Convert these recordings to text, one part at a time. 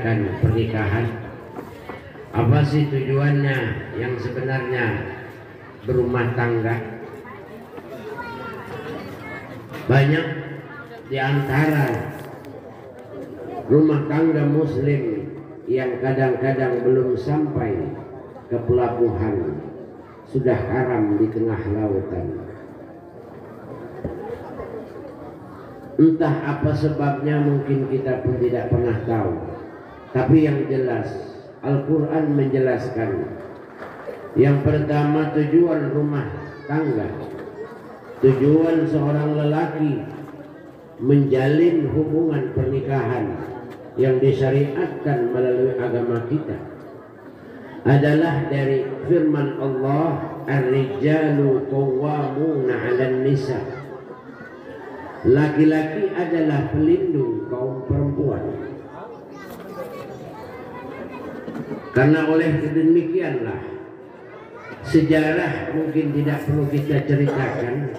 mengadakan pernikahan? Apa sih tujuannya yang sebenarnya berumah tangga? Banyak di antara rumah tangga muslim yang kadang-kadang belum sampai ke pelabuhan sudah karam di tengah lautan. Entah apa sebabnya, mungkin kita pun tidak pernah tahu. Tapi yang jelas Al-Quran menjelaskan, yang pertama tujuan rumah tangga, tujuan seorang lelaki menjalin hubungan pernikahan yang disyariatkan melalui agama kita adalah dari firman Allah, Ar-rijalu qawwamuna 'alan nisa. Laki-laki adalah pelindung kaum perempuan. Karena oleh demikianlah sejarah mungkin tidak perlu kita ceritakan,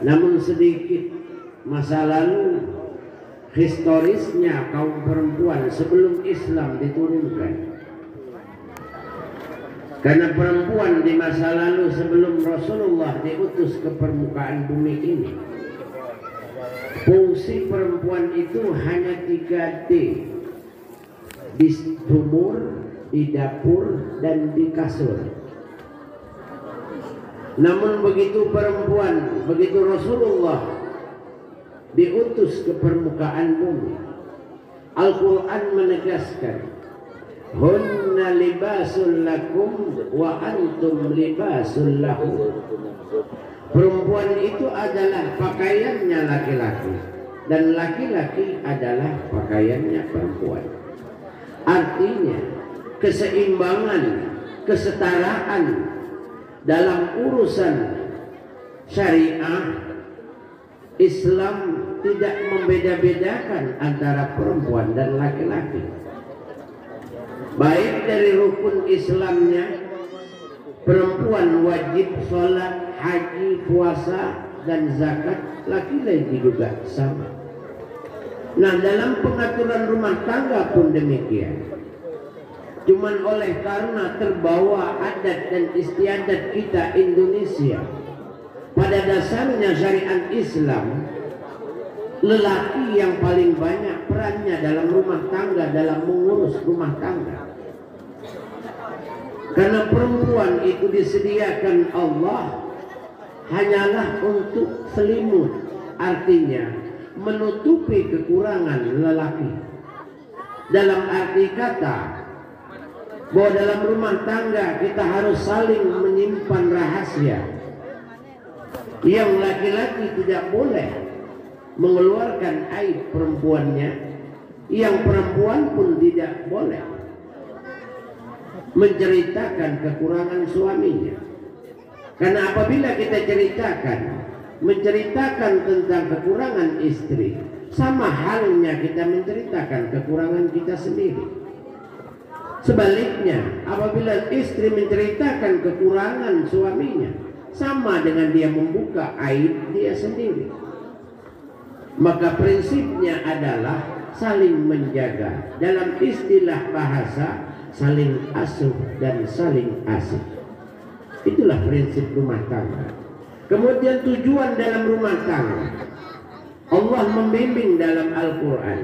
namun sedikit masa lalu historisnya kaum perempuan sebelum Islam diturunkan. Karena perempuan di masa lalu sebelum Rasulullah diutus ke permukaan bumi ini, fungsi perempuan itu hanya 3D: di sumur, di dapur, dan di kasur. Namun begitu Rasulullah diutus ke permukaan bumi, Al-Quran menegaskan, hunna libasul lakum wa antum libasul lahum. Perempuan itu adalah pakaiannya laki-laki dan laki-laki adalah pakaiannya perempuan. Artinya keseimbangan, kesetaraan dalam urusan syariah Islam tidak membeda-bedakan antara perempuan dan laki-laki. Baik dari rukun Islamnya, perempuan wajib sholat, haji, puasa, dan zakat, laki-laki juga sama. Nah, dalam pengaturan rumah tangga pun demikian. Cuman oleh karena terbawa adat dan istiadat kita Indonesia, pada dasarnya syariat Islam, lelaki yang paling banyak perannya dalam rumah tangga, dalam mengurus rumah tangga. Karena perempuan itu disediakan Allah hanyalah untuk selimut, artinya menutupi kekurangan lelaki. Dalam arti kata bahwa dalam rumah tangga kita harus saling menyimpan rahasia. Yang laki-laki tidak boleh mengeluarkan aib perempuannya, yang perempuan pun tidak boleh menceritakan kekurangan suaminya. Karena apabila kita menceritakan tentang kekurangan istri, sama halnya kita menceritakan kekurangan kita sendiri. Sebaliknya, apabila istri menceritakan kekurangan suaminya, sama dengan dia membuka aib dia sendiri. Maka prinsipnya adalah saling menjaga. Dalam istilah bahasa, saling asuh dan saling asih. Itulah prinsip rumah tangga. Kemudian tujuan dalam rumah tangga, Allah membimbing dalam Al-Quran,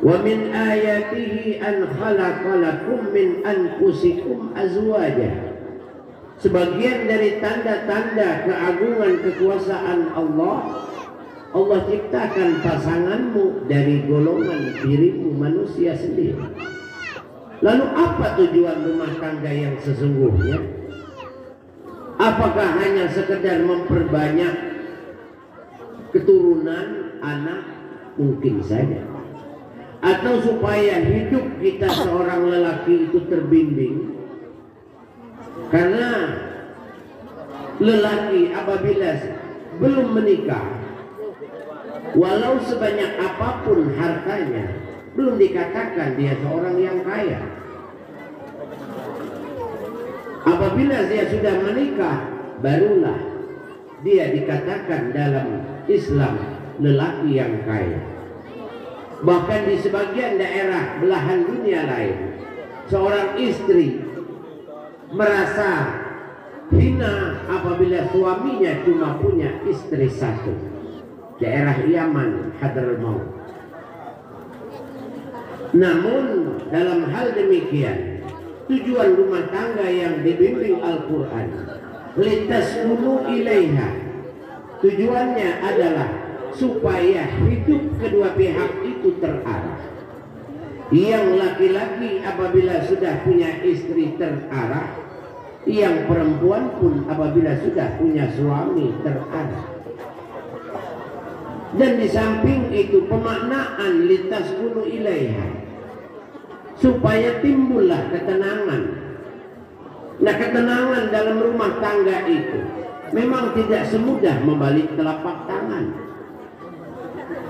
wa min ayatihi an khalaqalakum min anfusikum azwaja. Sebagian dari tanda-tanda keagungan kekuasaan Allah, Allah ciptakan pasanganmu dari golongan dirimu manusia sendiri. Lalu apa tujuan rumah tangga yang sesungguhnya? Apakah hanya sekedar memperbanyak keturunan anak? Mungkin saja. Atau supaya hidup kita seorang lelaki itu terbimbing. Karena lelaki apabila belum menikah, walau sebanyak apapun hartanya, belum dikatakan dia seorang yang kaya. Apabila dia sudah menikah, barulah dia dikatakan dalam Islam lelaki yang kaya. Bahkan di sebagian daerah belahan dunia lain, seorang istri merasa hina apabila suaminya cuma punya istri satu. Daerah Yaman, Hadramaut. Namun dalam hal demikian, tujuan rumah tangga yang dibimbing Al-Quran, litaskunu ilaiha, tujuannya adalah supaya hidup kedua pihak itu terarah. Yang laki-laki apabila sudah punya istri terarah, yang perempuan pun apabila sudah punya suami terarah. Dan di samping itu pemaknaan litaskunu ilaiha, supaya timbullah ketenangan. Nah, ketenangan dalam rumah tangga itu memang tidak semudah membalik telapak tangan,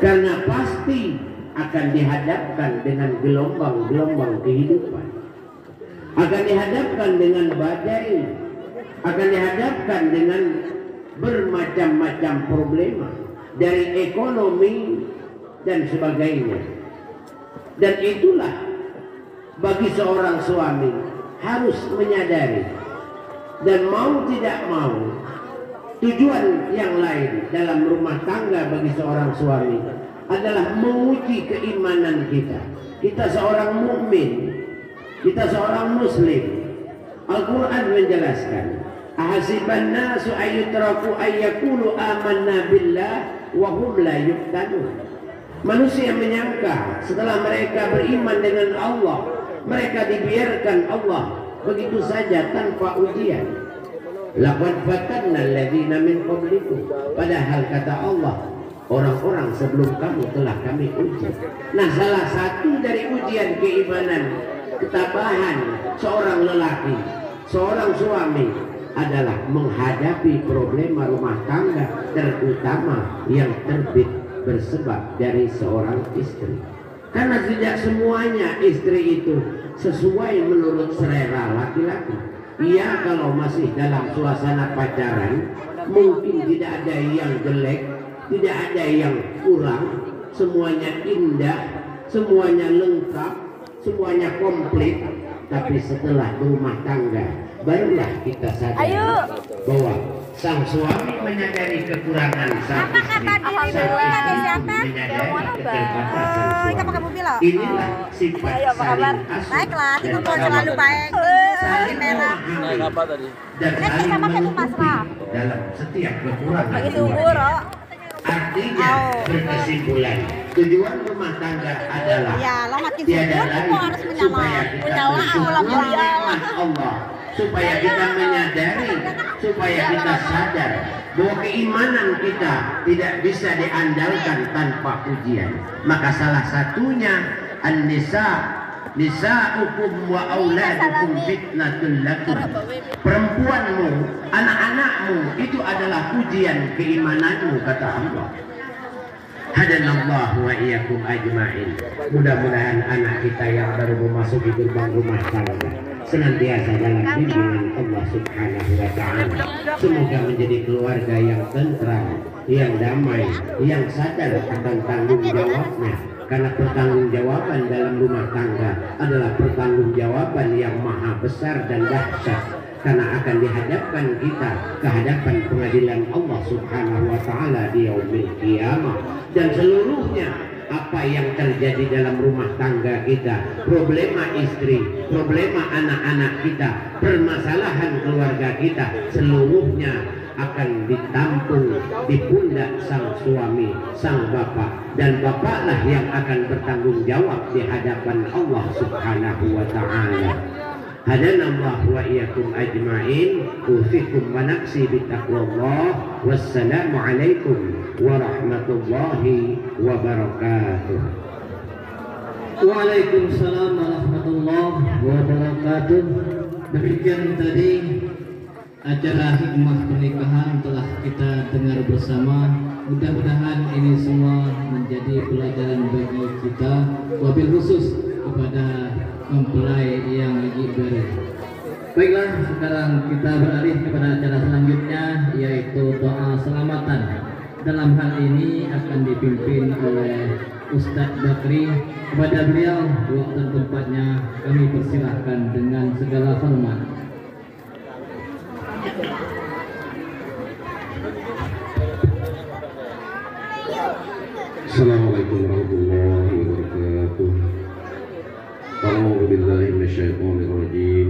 karena pasti akan dihadapkan dengan gelombang-gelombang kehidupan, akan dihadapkan dengan badai, akan dihadapkan dengan bermacam-macam problema dari ekonomi dan sebagainya. Dan itulah bagi seorang suami harus menyadari, dan mau tidak mau tujuan yang lain dalam rumah tangga bagi seorang suami adalah menguji keimanan kita. Kita seorang mukmin, kita seorang muslim. Al-Quran menjelaskan, ahasiban nasu ayyutraku ayyakulu amanna billah wa hum la yuftanun. Manusia menyangka setelah mereka beriman dengan Allah, mereka dibiarkan Allah begitu saja tanpa ujian. Laqad fatanna alladziina min qablikum. Padahal kata Allah, orang-orang sebelum kamu telah kami uji. Nah, salah satu dari ujian keimanan, ketabahan seorang lelaki, seorang suami adalah menghadapi problema rumah tangga, terutama yang terbit bersebab dari seorang istri. Karena tidak semuanya istri itu sesuai menurut selera laki-laki. Ia kalau masih dalam suasana pacaran, mungkin tidak ada yang jelek, tidak ada yang kurang, semuanya indah, semuanya lengkap, semuanya komplit. Tapi setelah berumah tangga, barulah kita sadar bahwa sang suami menyadari kekurangan sang istri, sang istri menyadari keterbatasan suami. Inilah sifat saling asuh dan selalu baik. saling memahami dan saling menutupi dalam setiap kekurangan keluarga. Artinya berkesimpulan, tujuan rumah tangga adalah tiada lain supaya kita bersyukur nikmat Allah, supaya kita menyadari, supaya kita sadar bahwa keimanan kita tidak bisa diandalkan tanpa ujian. Maka salah satunya an-nisa, nisa'ukum wa auladukum fitnatul lakum. Perempuanmu, anak-anakmu itu adalah ujian keimananmu, kata Allah. Hadanallahu wa iyyakum ajma'in. Mudah-mudahan anak kita yang baru memasuki gerbang rumah tangga senantiasa dalam bimbingan Allah Subhanahu wa ta'ala. Semoga menjadi keluarga yang tentram, yang damai, yang sadar akan tanggung jawabnya. Karena pertanggungjawaban dalam rumah tangga adalah pertanggungjawaban yang maha besar dan dahsyat, karena akan dihadapkan kita ke hadapan pengadilan Allah Subhanahu wa ta'ala di yaumil qiyamah. Dan seluruhnya apa yang terjadi dalam rumah tangga kita, problema istri, problema anak-anak kita, permasalahan keluarga kita, seluruhnya akan ditampung di pundak sang suami, sang bapak, dan bapaklah yang akan bertanggung jawab di hadapan Allah Subhanahu wa ta'ala. Hadanallahu wa iyyakum ajma'in. Usikum wa nafsi bittaqwallah. Wassalamu alaikum warahmatullahi wabarakatuh. Waalaikumsalam warahmatullahi wabarakatuh. Demikian tadi acara hikmah pernikahan telah kita dengar bersama. Mudah-mudahan ini semua menjadi pelajaran bagi kita, wabil khusus kepada mempelai yang lagi baru. Baiklah, sekarang kita beralih kepada acara selanjutnya, yaitu doa selamatan. dalam hal ini akan dipimpin oleh Ustadz Bakri. Kepada beliau waktu dan tempatnya kami persilahkan dengan segala hormat. Assalamualaikum warahmatullahi wabarakatuh. A'udzu billahi minasyaitonir rajim.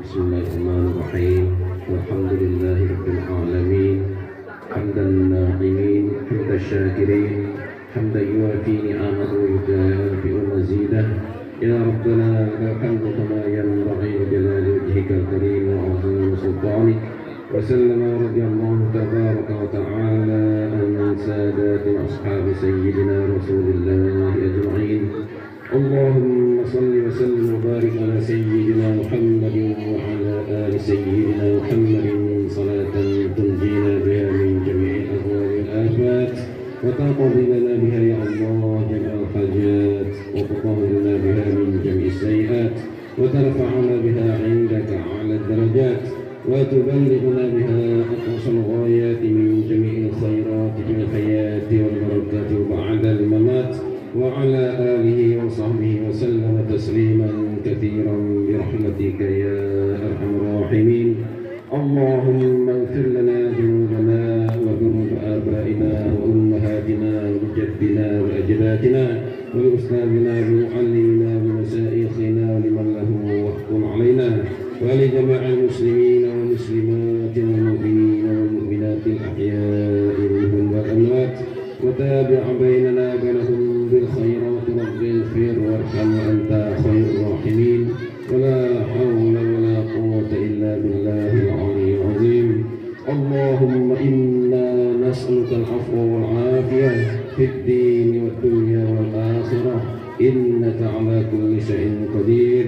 Bismillahirrahmanirrahim. Walhamdulillahi rabbil alamin. Hamdan na'imin, hamdan syakirin, hamdan yuwafi ni'amahu wa yukafi'u mazidah. Ya Rabbana lakal hamdu kama yanbaghi li jalali wajhikal karim wa 'azimi sultanik. وسلم ورضي الله تبارك وتعالى عن سادات أصحاب سيدنا رسول الله أجمعين. اللهم صل وسلم وبارك على سيدنا محمد وعلى آل سيدنا محمد صلاة تنجينا بها من جميع الأهوال والآفات وتقضي لنا بها يا الله جميع الحاجات وتطهرنا بها من جميع السيئات وترفعنا بها عندك أعلى الدرجات وتبلغنا بها أقصى الغايات من جميع الخيرات في الحياة والبركات وبعد الممات وعلى آله وصحبه وسلم تسليما كثيرا برحمتك يا أرحم الراحمين. اللهم اغفر لنا ذنوبنا وذنوب آبائنا وأمهاتنا وجدنا وأجدادنا ولأستاذنا ومعلمنا ومشايخنا ولمن له وقت علينا ولجميع المسلمين والمسلمات والمؤمنين والمؤمنات الأحياء منهم والأموات وتابع بيننا وبينهم بالخيرات رب اغفر وارحم وأنت خير الراحمين. ولا حول ولا قوة إلا بالله العلي العظيم. اللهم إنا نسألك العفو والعافية في الدين والدنيا والآخرة إنك على كل شيء قدير.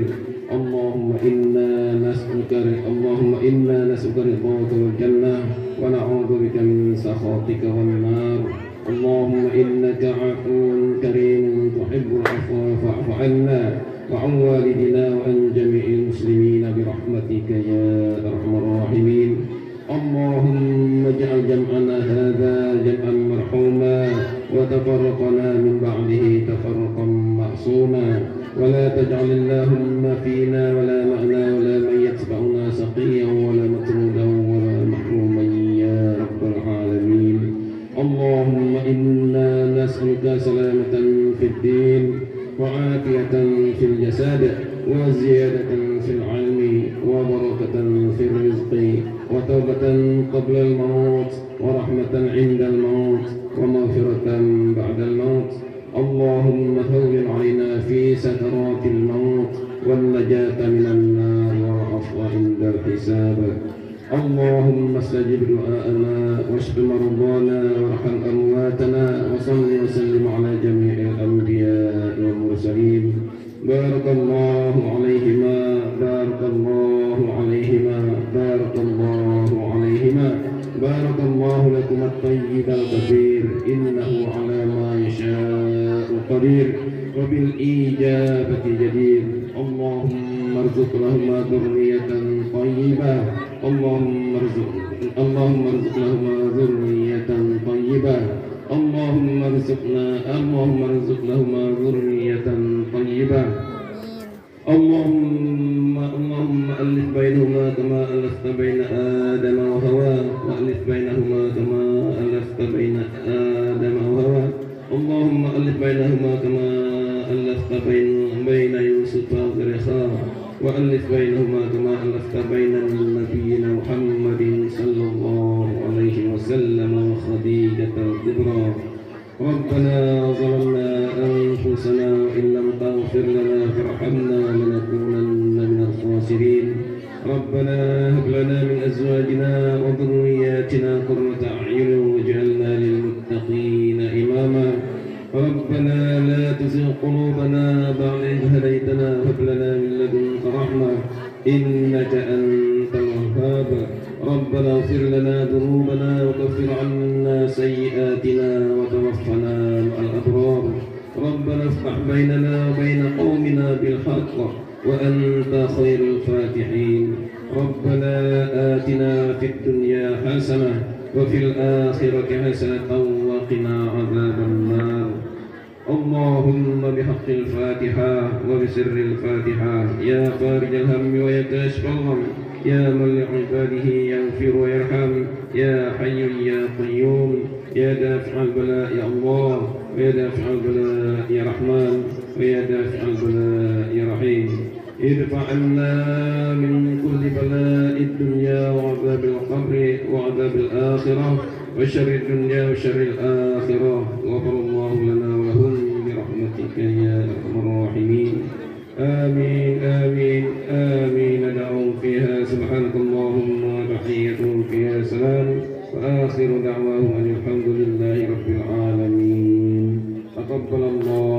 اللهم إنا نسألك رضاك والجنة ونعوذ بك من سخطك والنار. اللهم إنك عفو كريم تحب العفو فاعف عنا وعن والدنا وعن جميع المسلمين برحمتك يا أرحم الراحمين. اللهم اجعل جمعنا هذا جمعا مرحوما وتفرقنا من بعده تفرقا معصوما ولا تجعل اللهم فينا ولا معنا ولا من يتبعنا سقيا ولا مطرودا ولا محروما يا رب العالمين. اللهم إنا نسألك سلامة في الدين وعافية في الجسد وزيادة في العلم وبركة في الرزق وتوبة قبل الموت ورحمة عند الموت ومغفرة بعد الموت. اللهم هون علينا في سكرات الموت والنجاة من النار والعفو عند الحساب. اللهم استجب دعاءنا واشف مرضانا وارحم أمواتنا وصل وسلم على جميع الأنبياء والمرسلين. بارك الله عليهما بارك الله عليهما بارك الله عليهما بارك الله لكم الطيب الكثير إنه على ما يشاء قدير وبالإجابة جدير. اللهم ارزق لهما ذرية طيبة. اللهم ارزق لهما ذرية طيبة. اللهم ارزق لهما ذرية طيبة. اللهم ألف بينهما كما ألفت بين آدم وهوى وألف بينهما كما ألفت بين آدم وهوى. اللهم ألف بينهما كما ألفت بين يوسف وزليخا وألف بينهما كما ألفت بين نبينا محمد صلى الله عليه وسلم وخديجة الكبرى. ربنا ظلمنا أنفسنا وإن لم تغفر لنا وترحمنا لنكونن من الخاسرين. ربنا هب لنا من أزواجنا وذرياتنا قرة أعين واجعلنا للمتقين إماما. ربنا لا تزغ قلوبنا بعد إذ هديتنا وهب لنا من لدنك رحمة إنك أنت الوهاب. ربنا اغفر لنا ذنوبنا وكفر عنا سيئاتنا وتوفنا مع الأبرار. ربنا افتح بيننا وبين قومنا بالحق وأنت خير الفاتحين. ربنا آتنا في الدنيا حسنة وفي الآخرة حسنة وقنا عذاب النار. اللهم بحق الفاتحة وبسر الفاتحة يا فارج الهم ويا كاشف الغم يا من لعباده يغفر ويرحم يا حي يا قيوم يا دافع البلاء يا الله ويا دافع البلاء يا رحمن ويا دافع البلاء يا رحيم. ادفع عنا من كل بلاء الدنيا وعذاب القبر وعذاب الآخرة وشر الدنيا وشر الآخرة. غفر الله لنا ولهم برحمتك يا أرحم الراحمين. آمين آمين آمين. ندعو فيها سبحانك اللهم وتحيتهم فيها سلام وآخر دعواهم أن الحمد لله رب العالمين. تقبل الله